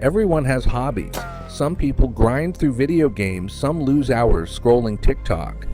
Everyone has hobbies. Some people grind through video games, some lose hours scrolling TikTok.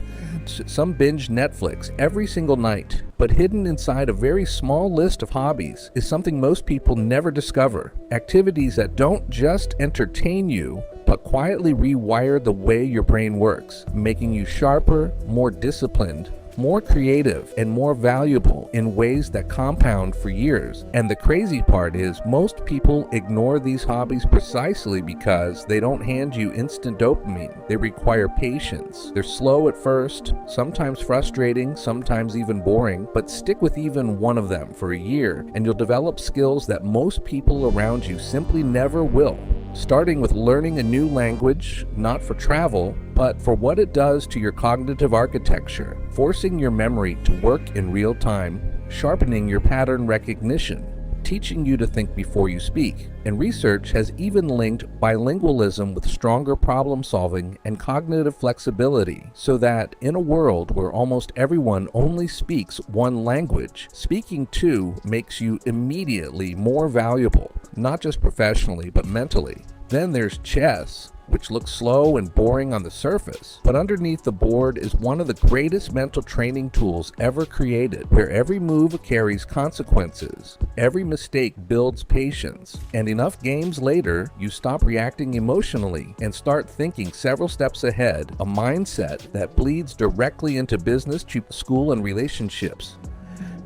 Some binge Netflix every single night. But hidden inside a very small list of hobbies is something most people never discover. Activities that don't just entertain you, but quietly rewire the way your brain works, making you sharper, more disciplined, more creative, and more valuable in ways that compound for years. And the crazy part is most people ignore these hobbies precisely because they don't hand you instant dopamine. They require patience. They're slow at first, sometimes frustrating, sometimes even boring, but stick with even one of them for a year and you'll develop skills that most people around you simply never will. Starting with learning a new language, not for travel, but for what it does to your cognitive architecture, forcing your memory to work in real time, sharpening your pattern recognition, teaching you to think before you speak. And research has even linked bilingualism with stronger problem solving and cognitive flexibility, so that in a world where almost everyone only speaks one language, speaking two makes you immediately more valuable, not just professionally, but mentally. Then there's chess, which looks slow and boring on the surface, but underneath the board is one of the greatest mental training tools ever created, where every move carries consequences, every mistake builds patience, and enough games later, you stop reacting emotionally and start thinking several steps ahead, a mindset that bleeds directly into business, school, and relationships.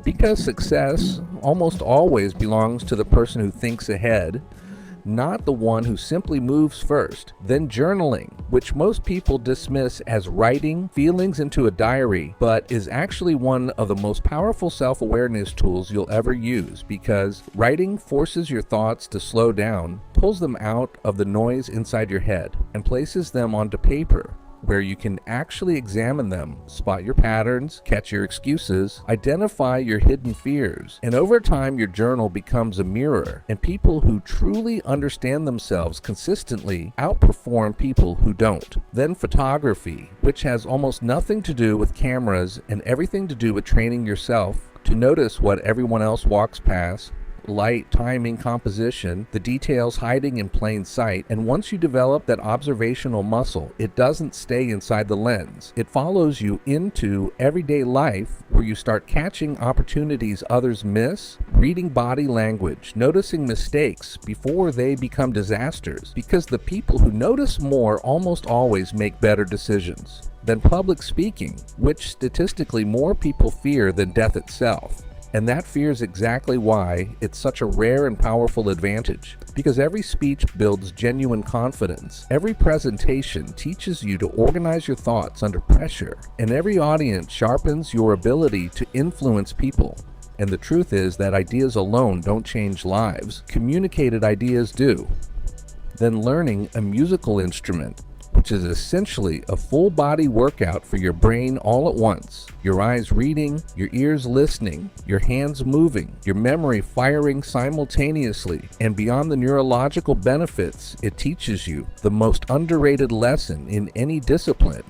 Because success almost always belongs to the person who thinks ahead, not the one who simply moves first. Then journaling, which most people dismiss as writing feelings into a diary, but is actually one of the most powerful self-awareness tools you'll ever use, because writing forces your thoughts to slow down, pulls them out of the noise inside your head, and places them onto paper, where you can actually examine them, spot your patterns, catch your excuses, identify your hidden fears. And over time, your journal becomes a mirror, and people who truly understand themselves consistently outperform people who don't. Then photography, which has almost nothing to do with cameras and everything to do with training yourself to notice what everyone else walks past, light, timing, composition, the details hiding in plain sight. And once you develop that observational muscle, it doesn't stay inside the lens. It follows you into everyday life, where you start catching opportunities others miss, reading body language, noticing mistakes before they become disasters, because the people who notice more almost always make better decisions. Then public speaking, which statistically more people fear than death itself. And that fear is exactly why it's such a rare and powerful advantage, because every speech builds genuine confidence. Every presentation teaches you to organize your thoughts under pressure, and every audience sharpens your ability to influence people. And the truth is that ideas alone don't change lives. Communicated ideas do. Then learning a musical instrument, which is essentially a full body workout for your brain all at once. Your eyes reading, your ears listening, your hands moving, your memory firing simultaneously. And beyond the neurological benefits, it teaches you the most underrated lesson in any discipline: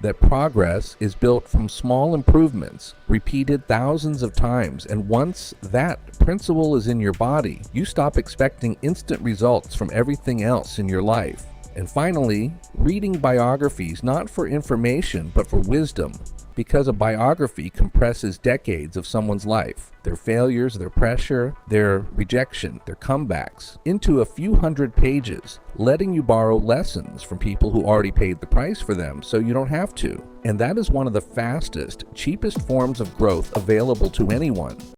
that progress is built from small improvements, repeated thousands of times. And once that principle is in your body, you stop expecting instant results from everything else in your life. And finally, reading biographies, not for information, but for wisdom, because a biography compresses decades of someone's life, their failures, their pressure, their rejection, their comebacks, into a few hundred pages, letting you borrow lessons from people who already paid the price for them, so you don't have to. And that is one of the fastest, cheapest forms of growth available to anyone.